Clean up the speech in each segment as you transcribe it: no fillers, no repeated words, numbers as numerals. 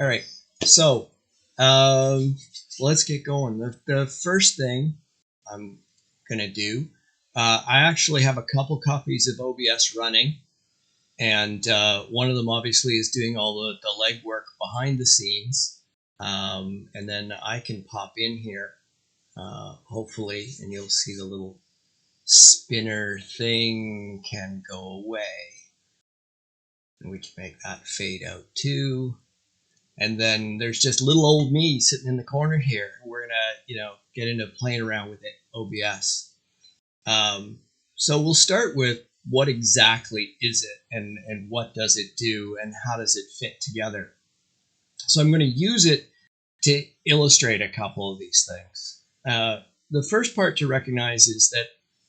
All right, so let's get going. The first thing I'm gonna do, I actually have a couple copies of OBS running, and one of them obviously is doing all the legwork behind the scenes, and then I can pop in here, hopefully, and you'll see the little spinner thing can go away, and we can make that fade out too. And then there's just little old me sitting in the corner here. We're gonna, get into playing around with it, OBS. So we'll start with what exactly is it, and what does it do, and how does it fit together. So I'm going to use it to illustrate a couple of these things. The first part to recognize is that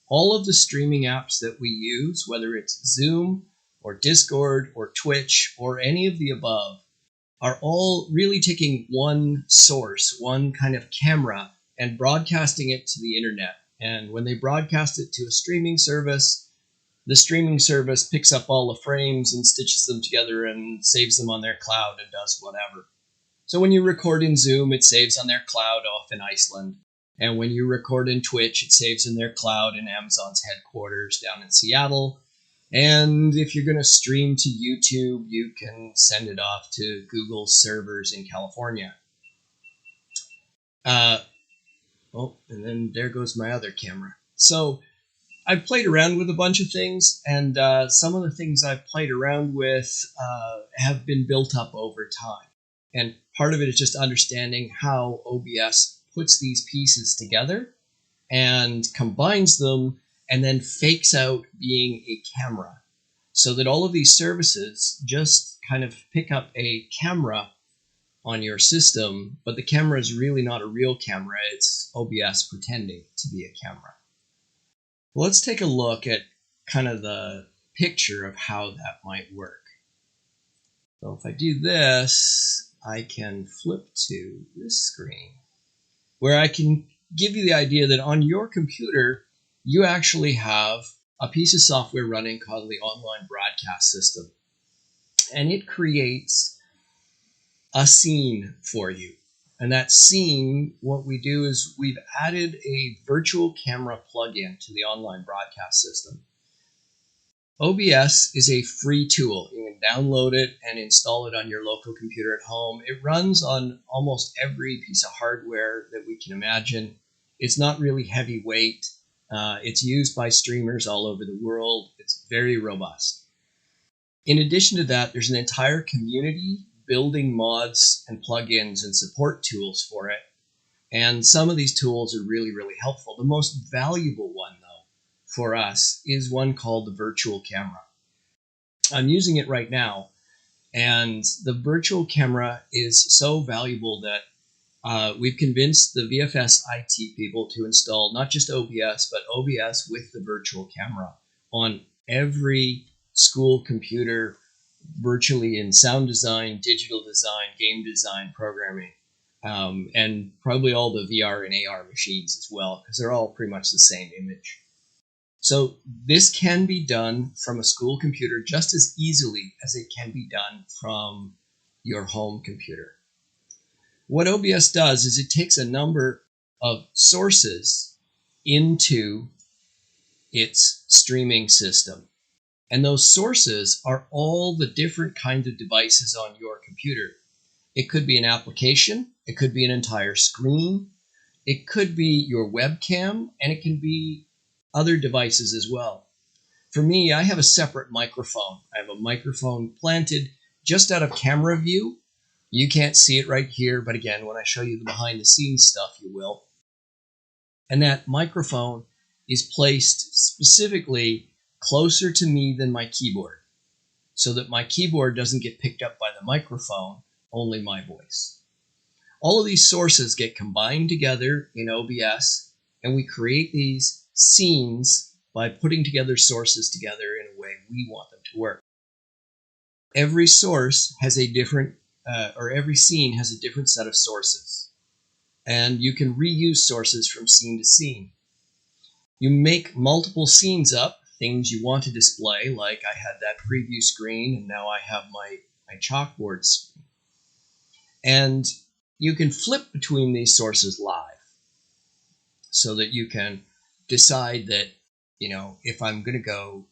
all of the streaming apps that we use, whether it's Zoom or Discord or Twitch or any of the above, are all really taking one source, one kind of camera, and broadcasting it to the internet. And when they broadcast it to a streaming service, the streaming service picks up all the frames and stitches them together and saves them on their cloud and does whatever. So when you record in Zoom, it saves on their cloud off in Iceland. And when you record in Twitch, it saves in their cloud in Amazon's headquarters down in Seattle. And if you're going to stream to YouTube, you can send it off to Google's servers in California. Oh, and then there goes my other camera. So I've played around with a bunch of things, and some of the things I've played around with have been built up over time. And part of it is just understanding how OBS puts these pieces together and combines them and then fakes out being a camera, so that all of these services just kind of pick up a camera on your system, but the camera is really not a real camera. It's OBS pretending to be a camera. Let's take a look at kind of the picture of how that might work. So if I do this, I can flip to this screen where I can give you the idea that on your computer, you actually have a piece of software running called the Online Broadcast System. And it creates a scene for you. And that scene, what we do is we've added a virtual camera plugin to the Online Broadcast System. OBS is a free tool. You can download it and install it on your local computer at home. It runs on almost every piece of hardware that we can imagine. It's not really heavyweight. It's used by streamers all over the world. It's very robust. In addition to that, there's an entire community building mods and plugins and support tools for it. And some of these tools are really, really helpful. The most valuable one, though, for us is one called the virtual camera. I'm using it right now, and the virtual camera is so valuable that we've convinced the VFS IT people to install not just OBS, but OBS with the virtual camera on every school computer, virtually in sound design, digital design, game design, programming, and probably all the VR and AR machines as well, because they're all pretty much the same image. So this can be done from a school computer just as easily as it can be done from your home computer. What OBS does is it takes a number of sources into its streaming system. And those sources are all the different kinds of devices on your computer. It could be an application, it could be an entire screen, it could be your webcam, and it can be other devices as well. For me, I have a separate microphone. I have a microphone planted just out of camera view. You can't see it right here, but again, when I show you the behind the scenes stuff, you will. And that microphone is placed specifically closer to me than my keyboard, so that my keyboard doesn't get picked up by the microphone, only my voice. All of these sources get combined together in OBS, and we create these scenes by putting together sources together in a way we want them to work. Every source has a different, every scene has a different set of sources, and you can reuse sources from scene to scene. You make multiple scenes up, things you want to display, like I had that preview screen, and now I have my chalkboard screen. And you can flip between these sources live so that you can decide that, if I'm going to go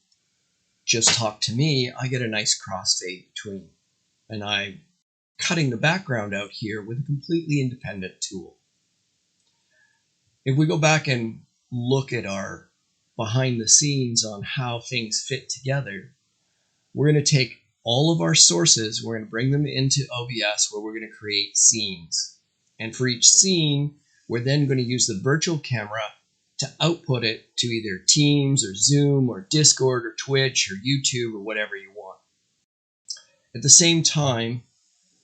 just talk to me, I get a nice crossfade between. And I'm cutting the background out here with a completely independent tool. If we go back and look at our behind the scenes on how things fit together, we're going to take all of our sources, we're going to bring them into OBS where we're going to create scenes. And for each scene, we're then going to use the virtual camera to output it to either Teams or Zoom or Discord or Twitch or YouTube or whatever you want. At the same time,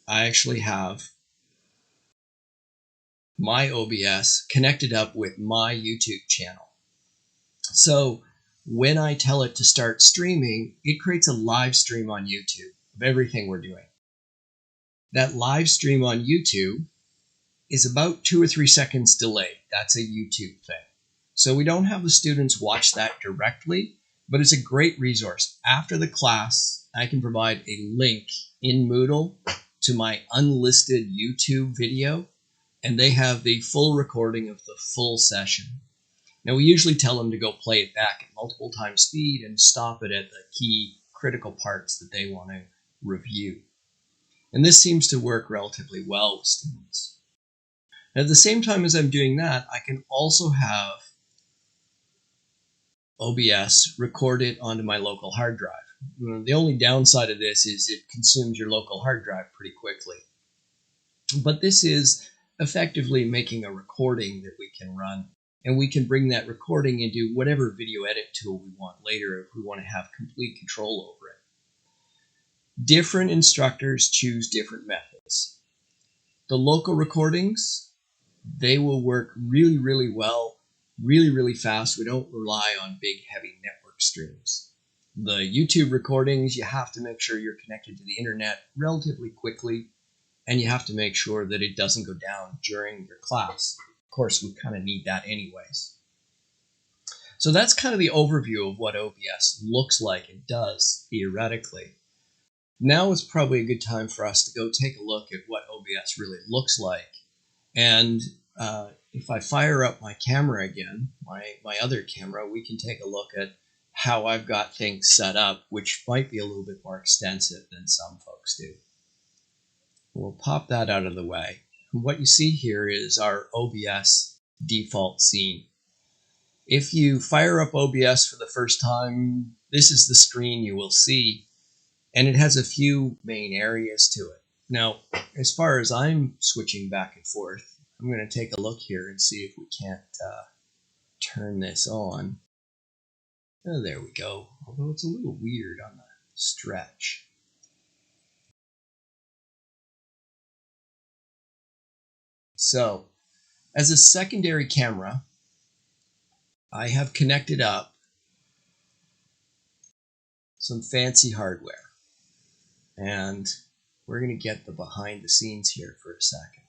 I actually have my OBS connected up with my YouTube channel. So when I tell it to start streaming, it creates a live stream on YouTube of everything we're doing. That live stream on YouTube is about 2 or 3 seconds delayed. That's a YouTube thing. So we don't have the students watch that directly, but it's a great resource. After the class, I can provide a link in Moodle to my unlisted YouTube video, and they have the full recording of the full session. Now, we usually tell them to go play it back at multiple times speed and stop it at the key critical parts that they want to review. And this seems to work relatively well with students. At the same time as I'm doing that, I can also have OBS recorded onto my local hard drive. The only downside of this is it consumes your local hard drive pretty quickly. But this is effectively making a recording that we can run, and we can bring that recording into whatever video edit tool we want later if we want to have complete control over it. Different instructors choose different methods. The local recordings, they will work really, really well, really, really fast. We don't rely on big, heavy network streams. The YouTube recordings, you have to make sure you're connected to the internet relatively quickly, and you have to make sure that it doesn't go down during your class. Of course, we kind of need that anyways. So that's kind of the overview of what OBS looks like and does theoretically. Now is probably a good time for us to go take a look at what OBS really looks like. And if I fire up my camera again, my other camera, we can take a look at how I've got things set up, which might be a little bit more extensive than some folks do. We'll pop that out of the way. And what you see here is our OBS default scene. If you fire up OBS for the first time, this is the screen you will see, and it has a few main areas to it. Now, as far as I'm switching back and forth, I'm going to take a look here and see if we can't turn this on. Oh, there we go, although it's a little weird on the stretch. So, as a secondary camera, I have connected up some fancy hardware. And we're going to get the behind the scenes here for a second.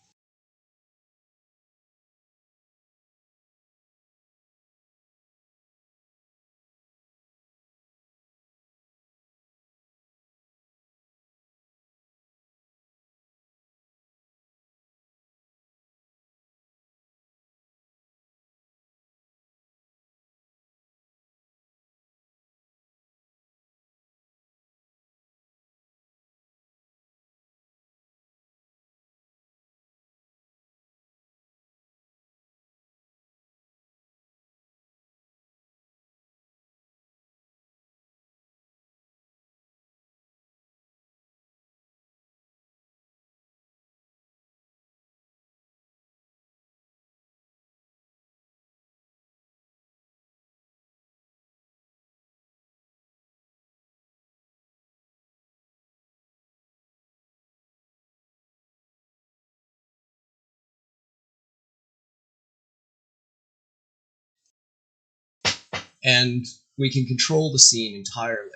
And we can control the scene entirely.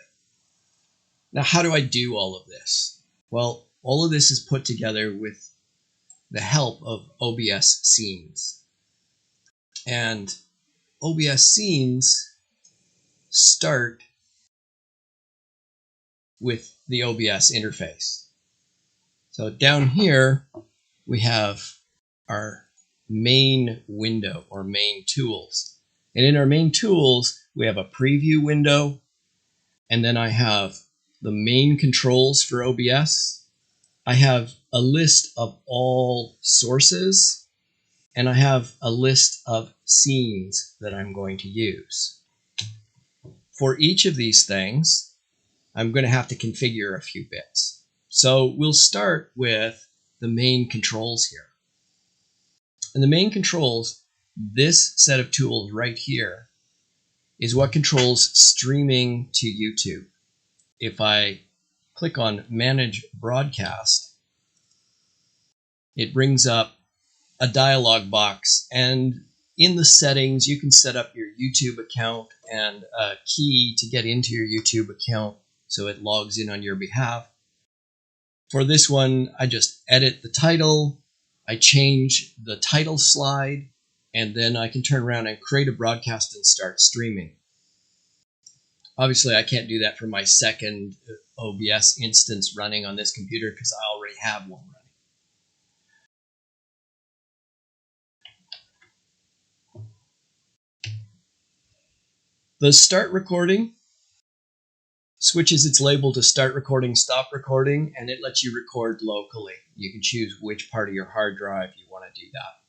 Now, how do I do all of this? Well, all of this is put together with the help of OBS scenes. And OBS scenes start with the OBS interface. So down here, we have our main window or main tools. And in our main tools, we have a preview window, and then I have the main controls for OBS. I have a list of all sources, and I have a list of scenes that I'm going to use. For each of these things, I'm going to have to configure a few bits. So we'll start with the main controls here. And the main controls, this set of tools right here, is what controls streaming to YouTube. If I click on Manage Broadcast, it brings up a dialog box, and in the settings you can set up your YouTube account and a key to get into your YouTube account so it logs in on your behalf. For this one, I just edit the title, I change the title slide, and then I can turn around and create a broadcast and start streaming. Obviously, I can't do that for my second OBS instance running on this computer because I already have one running. The start recording switches its label to start recording, stop recording, and it lets you record locally. You can choose which part of your hard drive you want to do that.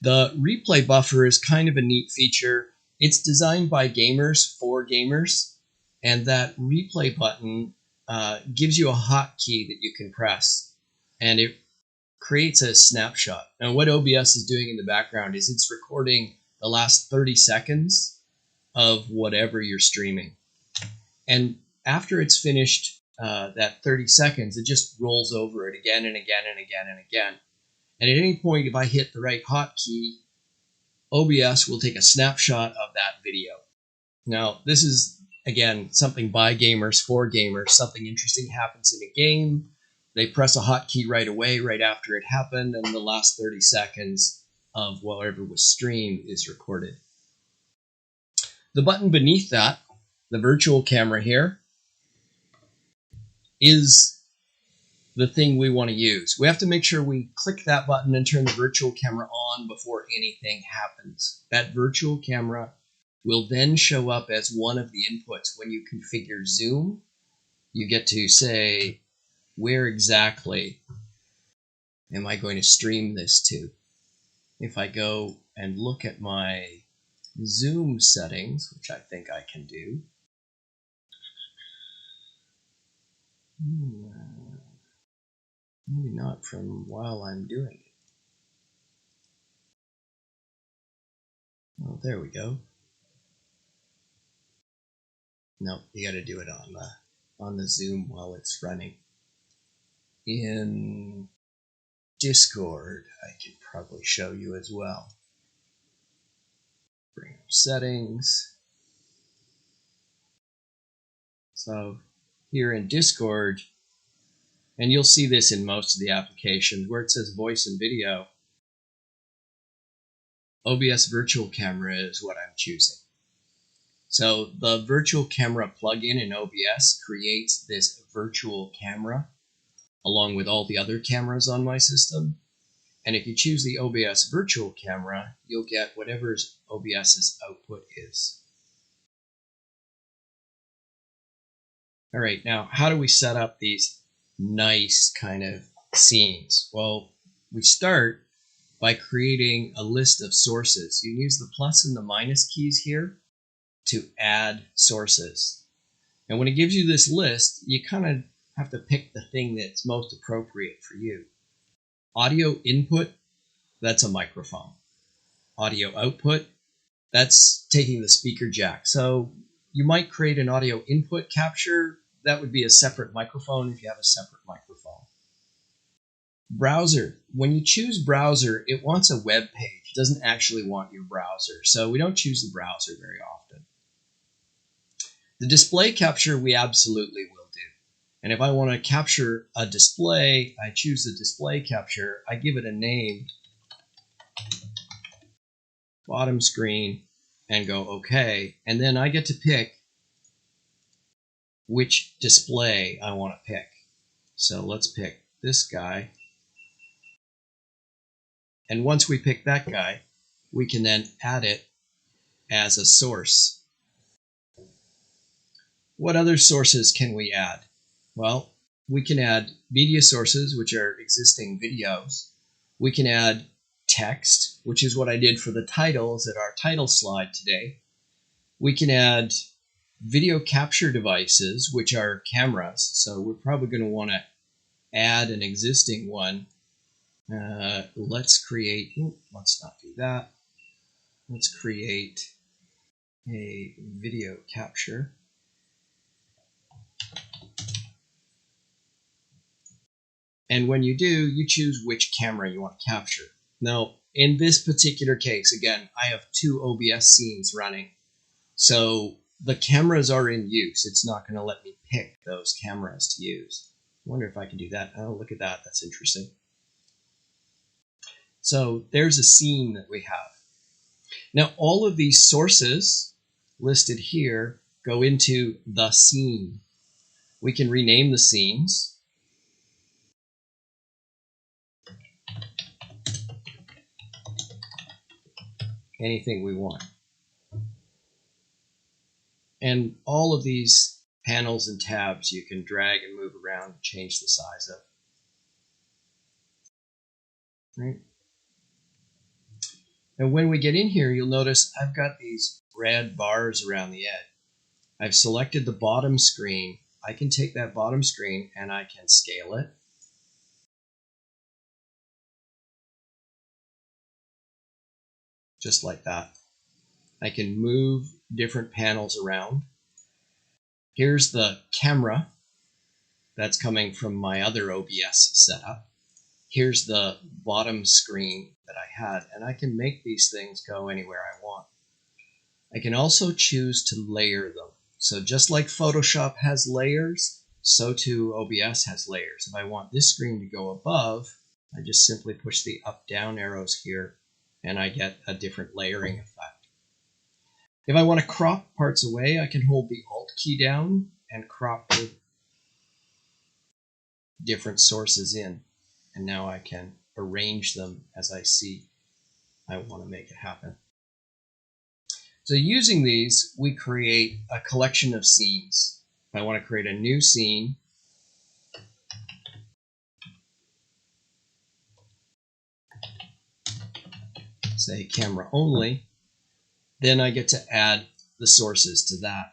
The replay buffer is kind of a neat feature. It's designed by gamers for gamers, and that replay button gives you a hotkey that you can press, and it creates a snapshot. And what OBS is doing in the background is it's recording the last 30 seconds of whatever you're streaming. And after it's finished that 30 seconds, it just rolls over it again and again and again and again. And at any point, if I hit the right hotkey, OBS will take a snapshot of that video. Now, this is, again, something by gamers for gamers. Something interesting happens in a game. They press a hotkey right away, right after it happened, and the last 30 seconds of whatever was streamed is recorded. The button beneath that, the virtual camera here, is the thing we want to use. We have to make sure we click that button and turn the virtual camera on before anything happens. That virtual camera will then show up as one of the inputs. When you configure Zoom, you get to say, where exactly am I going to stream this to? If I go and look at my Zoom settings, which I think I can do, maybe not from while I'm doing it. Oh, there we go. No, you got to do it on the Zoom while it's running. In Discord, I could probably show you as well. Bring up settings. So here in Discord, and you'll see this in most of the applications where it says voice and video, OBS virtual camera is what I'm choosing. So the virtual camera plugin in OBS creates this virtual camera along with all the other cameras on my system. And if you choose the OBS virtual camera, you'll get whatever OBS's output is. All right, now how do we set up these nice kind of scenes? Well, we start by creating a list of sources. You can use the plus and the minus keys here to add sources. And when it gives you this list, you kind of have to pick the thing that's most appropriate for you. Audio input, that's a microphone. Audio output, that's taking the speaker jack. So you might create an audio input capture. That would be a separate microphone if you have a separate microphone. Browser, when you choose browser, it wants a web page. It doesn't actually want your browser. So we don't choose the browser very often. The display capture, we absolutely will do. And if I want to capture a display, I choose the display capture. I give it a name, bottom screen, and go OK. And then I get to pick which display I want to pick. So let's pick this guy. And once we pick that guy, we can then add it as a source. What other sources can we add? Well, we can add media sources, which are existing videos. We can add text, which is what I did for the titles at our title slide today. We can add video capture devices, which are cameras. So we're probably going to want to add an existing one. Let's not do that. Let's create a video capture. And when you do, you choose which camera you want to capture. Now, in this particular case, again, I have 2 OBS scenes running. So the cameras are in use. It's not going to let me pick those cameras to use. I wonder if I can do that. Oh, look at that. That's interesting. So there's a scene that we have. Now, all of these sources listed here go into the scene. We can rename the scenes. Anything we want. And all of these panels and tabs you can drag and move around and change the size of. Right? And when we get in here, you'll notice I've got these red bars around the edge. I've selected the bottom screen. I can take that bottom screen and I can scale it. Just like that. I can move different panels around. Here's the camera that's coming from my other OBS setup. Here's the bottom screen that I had, and I can make these things go anywhere I want. I can also choose to layer them. So just like Photoshop has layers, so too OBS has layers. If I want this screen to go above, I just simply push the up-down arrows here, and I get a different layering effect. If I want to crop parts away, I can hold the Alt key down and crop the different sources in. And now I can arrange them as I see I want to make it happen. So using these, we create a collection of scenes. If I want to create a new scene, say camera only, then I get to add the sources to that.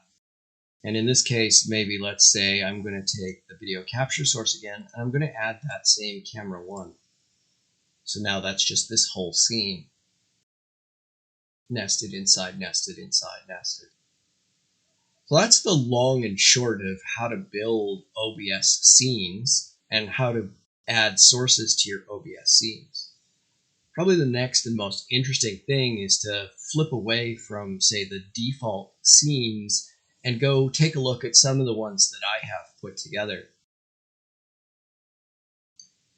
And in this case, maybe let's say I'm going to take the video capture source again, and I'm going to add that same camera 1. So now that's just this whole scene. Nested inside, nested inside, nested. So that's the long and short of how to build OBS scenes and how to add sources to your OBS scenes. Probably the next and most interesting thing is to flip away from, say, the default scenes and go take a look at some of the ones that I have put together.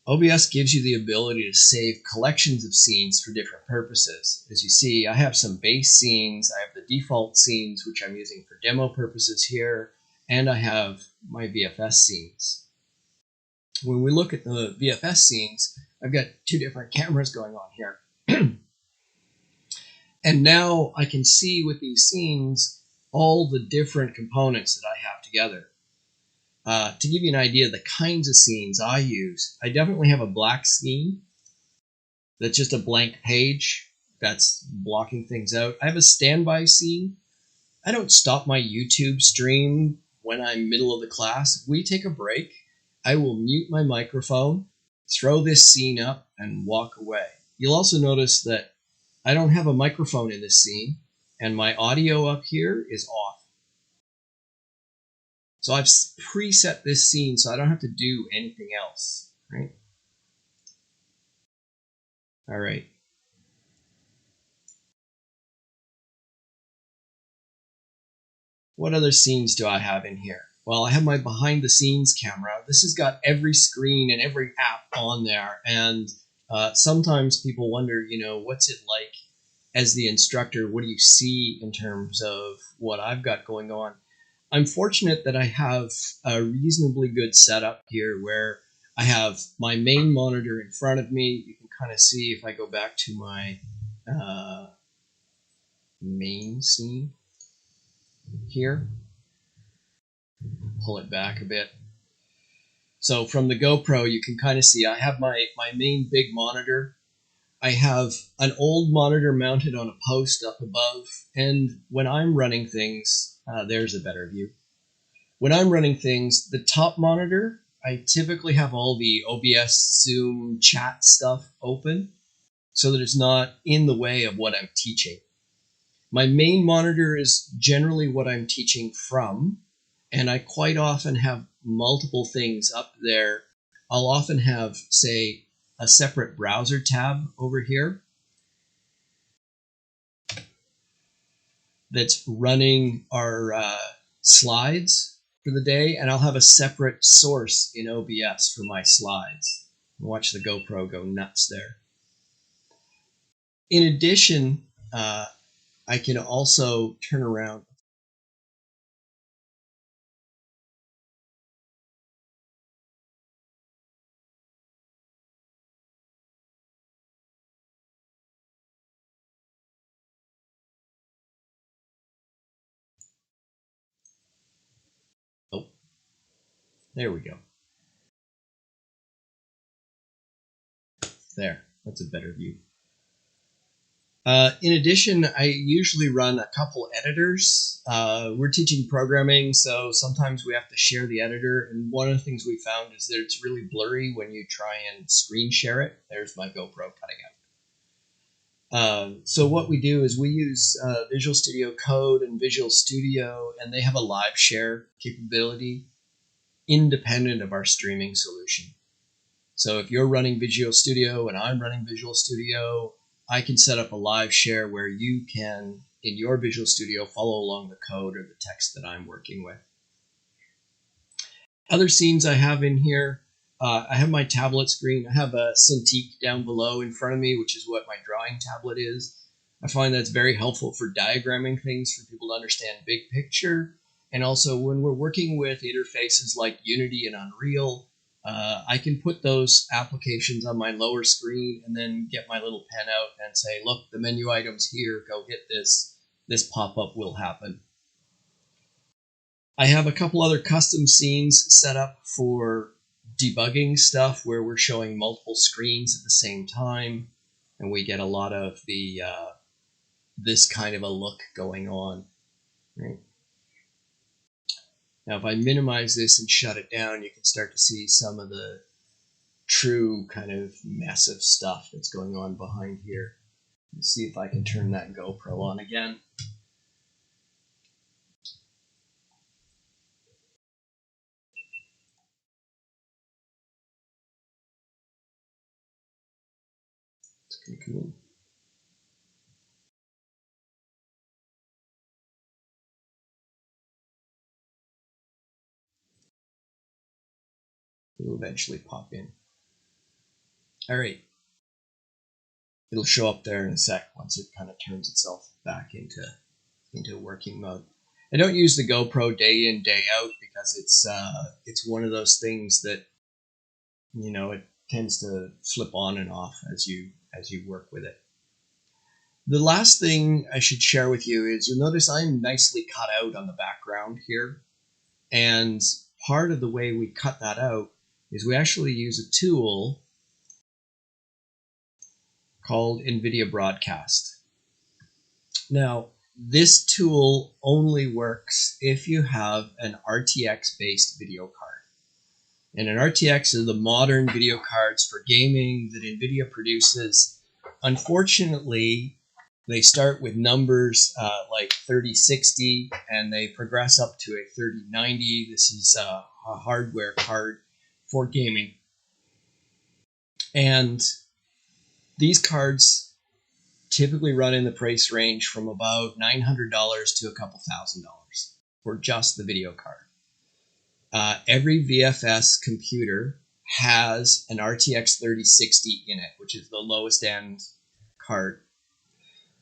OBS gives you the ability to save collections of scenes for different purposes. As you see, I have some base scenes, I have the default scenes, which I'm using for demo purposes here, and I have my VFS scenes. When we look at the VFS scenes, I've got 2 different cameras going on here. And now I can see with these scenes all the different components that I have together. To give you an idea of the kinds of scenes I use, I definitely have a black scene that's just a blank page that's blocking things out. I have a standby scene. I don't stop my YouTube stream when I'm middle of the class. If we take a break, I will mute my microphone, throw this scene up, and walk away. You'll also notice that I don't have a microphone in this scene, and my audio up here is off. So I've preset this scene so I don't have to do anything else, right? All right. What other scenes do I have in here? Well, I have my behind the scenes camera. This has got every screen and every app on there. And sometimes people wonder, what's it like as the instructor? What do you see in terms of what I've got going on? I'm fortunate that I have a reasonably good setup here where I have my main monitor in front of me. You can kind of see if I go back to my main scene here, pull it back a bit. So from the GoPro, you can kind of see I have my main big monitor. I have an old monitor mounted on a post up above, and when I'm running things, there's a better view. When I'm running things, the top monitor, I typically have all the OBS, Zoom, chat stuff open so that it's not in the way of what I'm teaching. My main monitor is generally what I'm teaching from, and I quite often have multiple things up there. I'll often have, say, a separate browser tab over here that's running our slides for the day, and I'll have a separate source in OBS for my slides. Watch the GoPro go nuts there. In addition, I can also turn around. Oh, there we go. There, that's a better view. In addition, I usually run a couple editors. We're teaching programming, so sometimes we have to share the editor. And one of the things we found is that it's really blurry when you try and screen share it. There's my GoPro cutting out. So what we do is we use Visual Studio Code and Visual Studio, and they have a live share capability independent of our streaming solution. So if you're running Visual Studio and I'm running Visual Studio, I can set up a live share where you can, in your Visual Studio, follow along the code or the text that I'm working with. Other scenes I have in here, I have my tablet screen. I have a Cintiq down below in front of me, which is what my drawing tablet is. I find that's very helpful for diagramming things for people to understand big picture. And also when we're working with interfaces like Unity and Unreal, I can put those applications on my lower screen and then get my little pen out and say, look, the menu item's here, go hit this. This pop-up will happen. I have a couple other custom scenes set up for debugging stuff where we're showing multiple screens at the same time, and we get a lot of the this kind of a look going on. Right? Now, if I minimize this and shut it down, you can start to see some of the true kind of massive stuff that's going on behind here. Let's see if I can turn that GoPro on again. It's pretty cool. It'll eventually pop in. All right. It'll show up there in a sec once it kind of turns itself back into working mode. I don't use the GoPro day in, day out because it's one of those things that, you know, it tends to flip on and off as you work with it. The last thing I should share with you is you'll notice I'm nicely cut out on the background here. And part of the way we cut that out is we actually use a tool called NVIDIA Broadcast. Now, this tool only works if you have an RTX-based video card. And an RTX are the modern video cards for gaming that NVIDIA produces. Unfortunately, they start with numbers like 3060 and they progress up to a 3090. This is a hardware card for gaming. And these cards typically run in the price range from about $900 to a couple $1,000 for just the video card. Every VFS computer has an RTX 3060 in it, which is the lowest end card.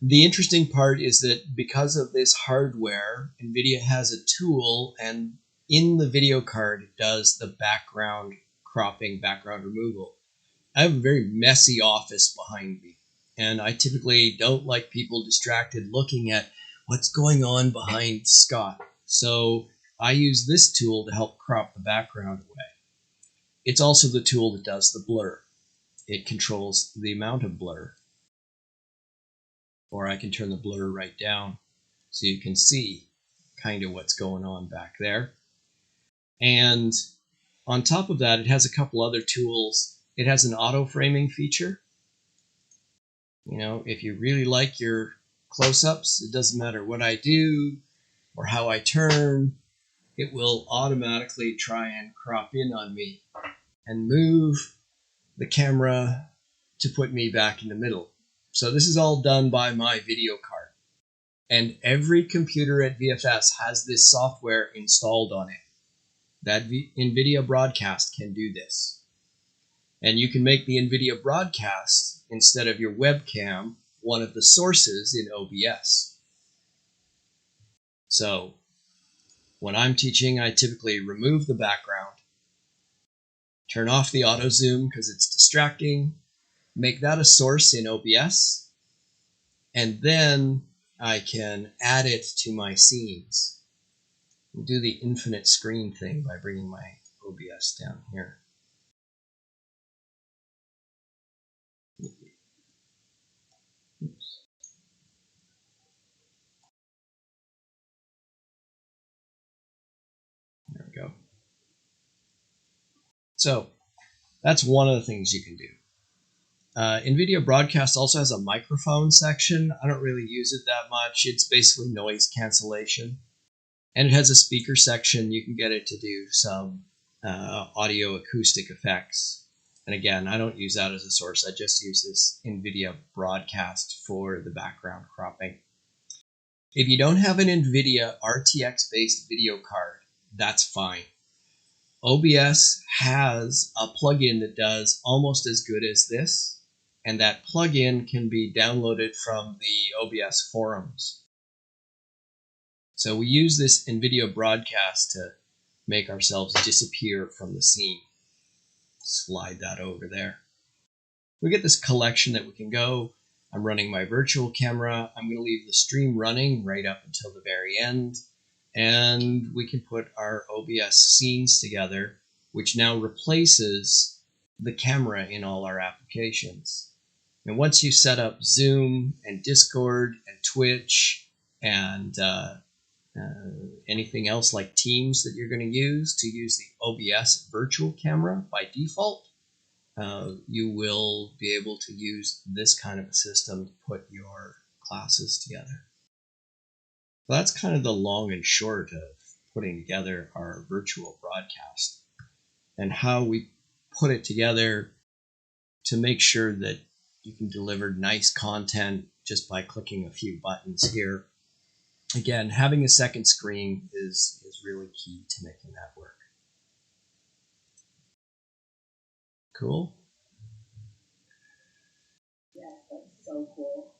The interesting part is that because of this hardware, NVIDIA has a tool, and in the video card it does the background cropping, background removal. I have a very messy office behind me, and I typically don't like people distracted looking at what's going on behind Scott. So I use this tool to help crop the background away. It's also the tool that does the blur. It controls the amount of blur. Or I can turn the blur right down so you can see kind of what's going on back there. And on top of that, it has a couple other tools. It has an auto framing feature. You know, if you really like your close-ups, it doesn't matter what I do or how I turn, it will automatically try and crop in on me and move the camera to put me back in the middle. So this is all done by my video card. And every computer at VFS has this software installed on it. That NVIDIA broadcast can do this. And you can make the NVIDIA broadcast, instead of your webcam, one of the sources in OBS. So when I'm teaching, I typically remove the background, turn off the auto zoom because it's distracting, make that a source in OBS, and then I can add it to my scenes. I'll do the infinite screen thing by bringing my OBS down here. Oops. There we go. So that's one of the things you can do. NVIDIA Broadcast also has a microphone section. I don't really use it that much. It's basically noise cancellation. And it has a speaker section. You can get it to do some audio acoustic effects. And again, I don't use that as a source. I just use this NVIDIA Broadcast for the background cropping. If you don't have an NVIDIA RTX-based video card, that's fine. OBS has a plugin that does almost as good as this, and that plugin can be downloaded from the OBS forums. So we use this NVIDIA broadcast to make ourselves disappear from the scene. Slide that over there. We get this collection that we can go. I'm running my virtual camera. I'm going to leave the stream running right up until the very end. And we can put our OBS scenes together, which now replaces the camera in all our applications. And once you set up Zoom and Discord and Twitch and anything else like Teams that you're going to use the OBS virtual camera by default, you will be able to use this kind of a system to put your classes together. So that's kind of the long and short of putting together our virtual broadcast and how we put it together to make sure that you can deliver nice content just by clicking a few buttons here. Again, having a second screen is really key to making that work. Cool? Yeah, that's so cool.